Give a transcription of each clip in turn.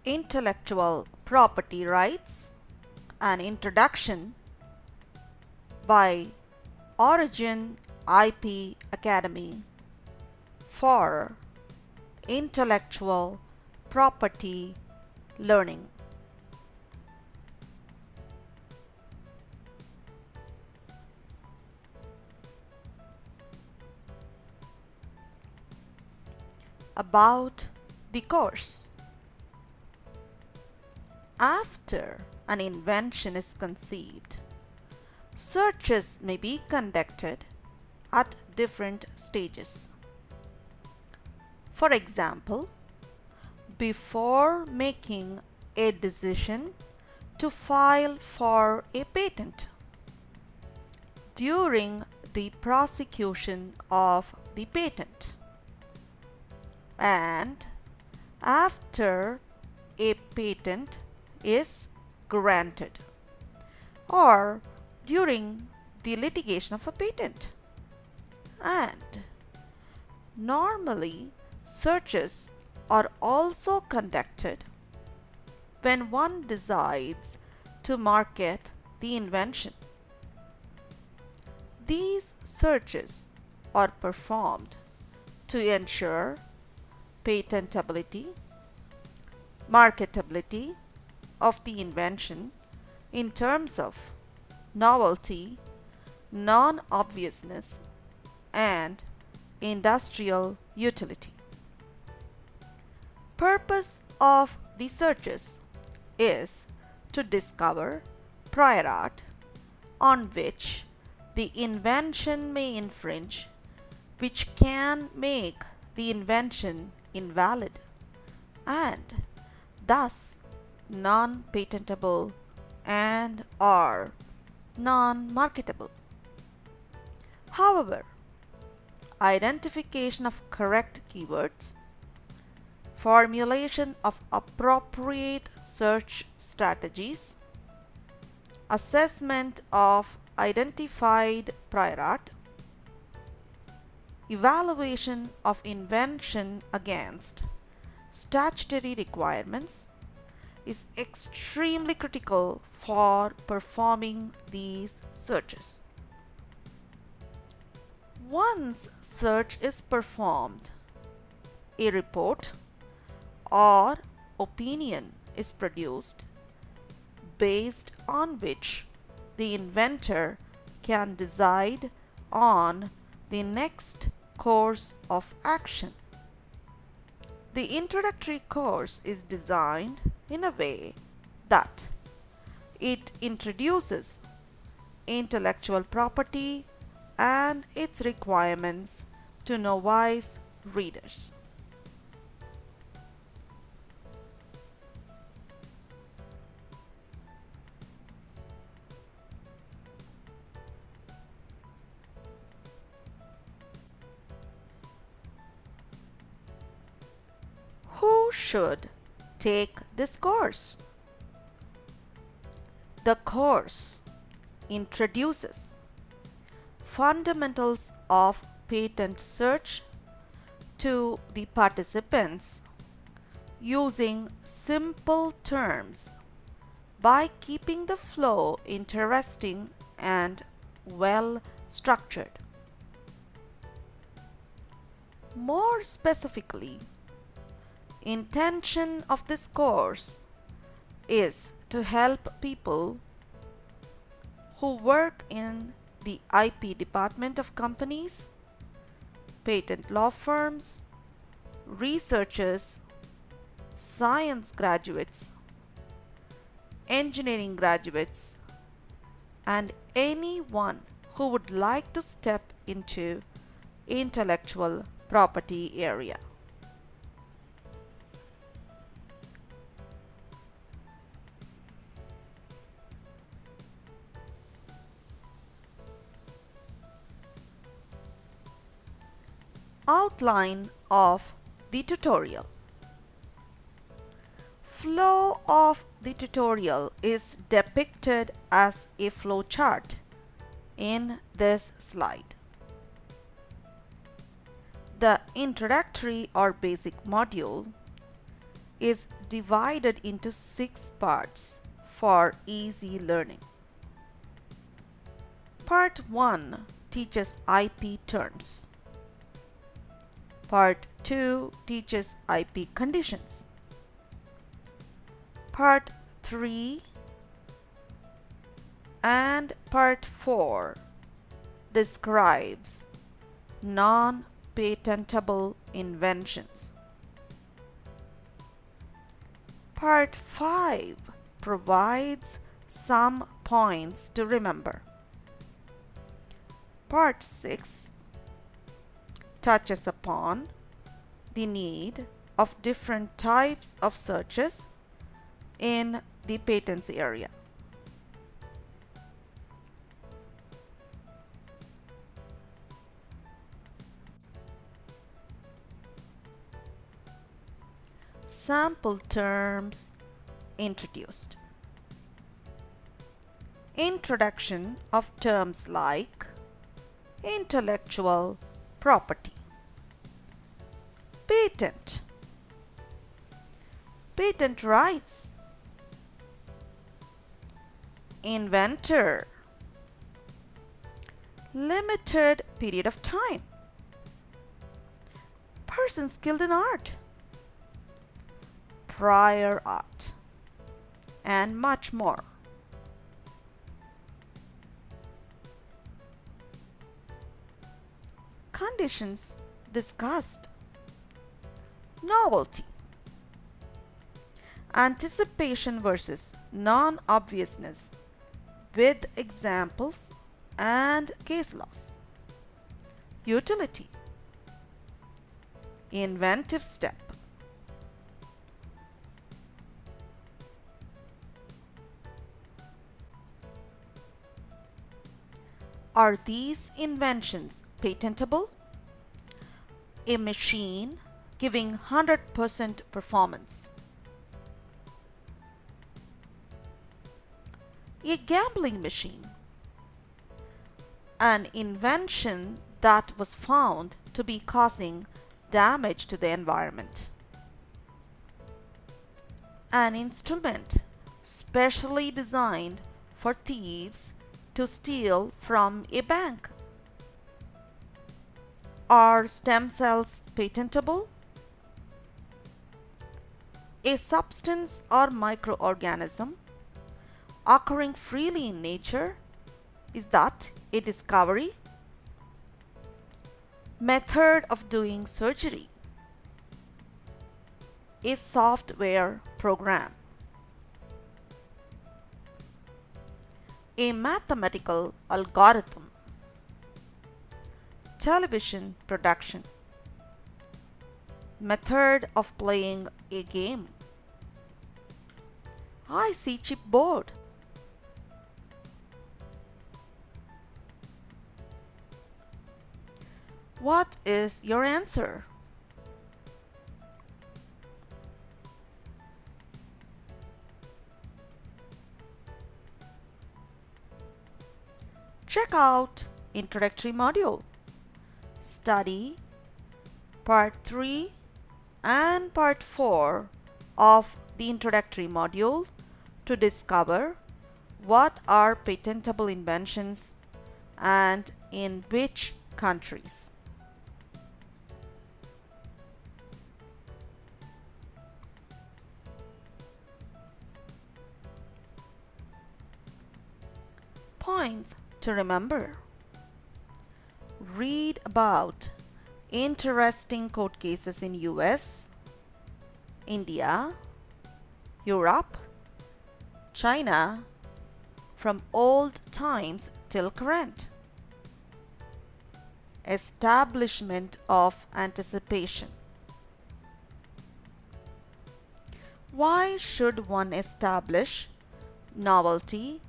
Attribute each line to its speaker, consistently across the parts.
Speaker 1: Intellectual Property Rights, an Introduction by Origin IP Academy for Intellectual Property Learning. About the course. After an invention is conceived, searches may be conducted at different stages. For example, before making a decision to file for a patent, during the prosecution of the patent, and after a patent is granted, or during the litigation of a patent. And normally, searches are also conducted when one decides to market the invention. These searches are performed to ensure patentability, marketability of the invention in terms of novelty, non-obviousness, and industrial utility. Purpose of the searches is to discover prior art on which the invention may infringe, which can make the invention invalid and thus non-patentable and or non-marketable. However, identification of correct keywords, formulation of appropriate search strategies, assessment of identified prior art, evaluation of invention against statutory requirements is extremely critical for performing these searches. Once search is performed, a report or opinion is produced based on which the inventor can decide on the next course of action. The introductory course is designed in a way that it introduces intellectual property and its requirements to novice readers. Who should take this course? The course introduces fundamentals of patent search to the participants using simple terms by keeping the flow interesting and well structured. More specifically, intention of this course is to help people who work in the IP department of companies, patent law firms, researchers, science graduates, engineering graduates, and anyone who would like to step into intellectual property area. Outline of the tutorial. Flow of the tutorial is depicted as a flow chart in this slide. The introductory or basic module is divided into 6 parts for easy learning. Part 1 teaches IP terms. Part 2 teaches IP conditions. Part 3 and Part 4 describes non-patentable inventions. Part 5 provides some points to remember. Part 6 touches upon the need of different types of searches in the patents area. Sample terms introduced. Introduction of terms like intellectual property, patent, patent rights, inventor, limited period of time, person skilled in art, prior art, and much more. Conditions discussed. Novelty, anticipation versus non-obviousness with examples and case laws. Utility, inventive step. Are these inventions patentable? A machine giving 100% performance. A gambling machine. An invention that was found to be causing damage to the environment. An instrument specially designed for thieves to steal from a bank. Are stem cells patentable? A substance or microorganism occurring freely in nature, is that a discovery? Method of doing surgery, a software program. A mathematical algorithm. Television production. Method of playing a game. IC chipboard. What is your answer? Check out Introductory module. Study Part 3 and Part 4 of the Introductory module to discover what are patentable inventions and in which countries. Points to remember. Read about interesting court cases in US, India, Europe, China, from old times till current. Establishment of anticipation. Why should one establish novelty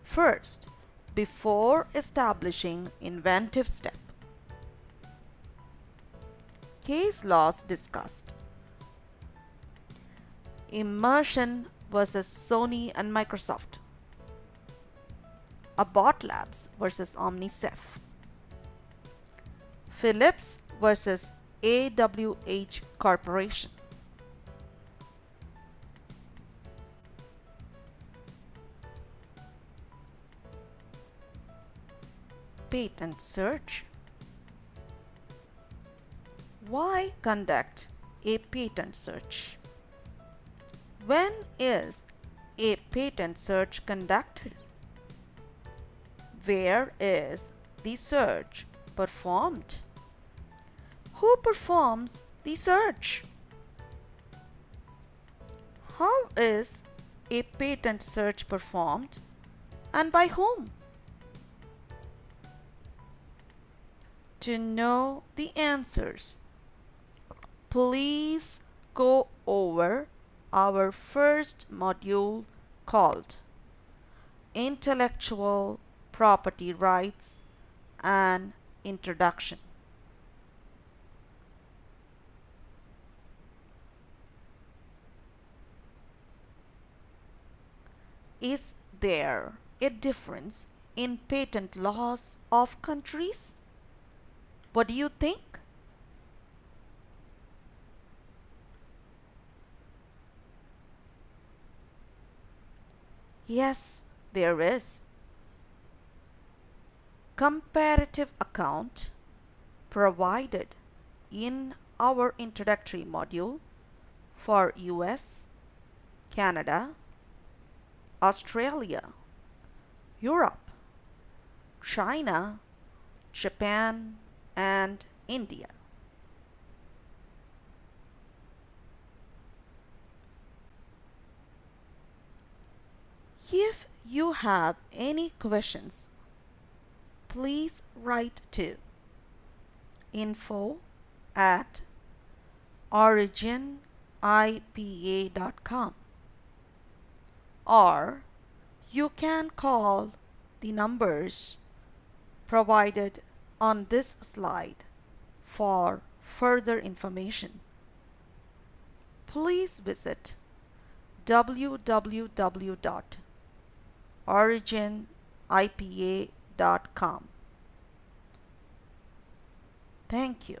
Speaker 1: first before establishing inventive step? Case laws discussed. Immersion versus Sony and Microsoft. Abbott Labs versus OmniCef. Philips versus AWH Corporation. patent search? Why conduct a patent search? When is a patent search conducted? Where is the search performed? Who performs the search? How is a patent search performed and by whom? To know the answers, please go over our first module called Intellectual Property Rights and Introduction. Is there a difference in patent laws of countries? What do you think? Yes, there is. Comparative account provided in our introductory module for US, Canada, Australia, Europe, China, Japan, and India. If you have any questions, please write to info@originipa.com, or you can call the numbers provided on this slide for further information. Please visit www.originipa.com. Thank you.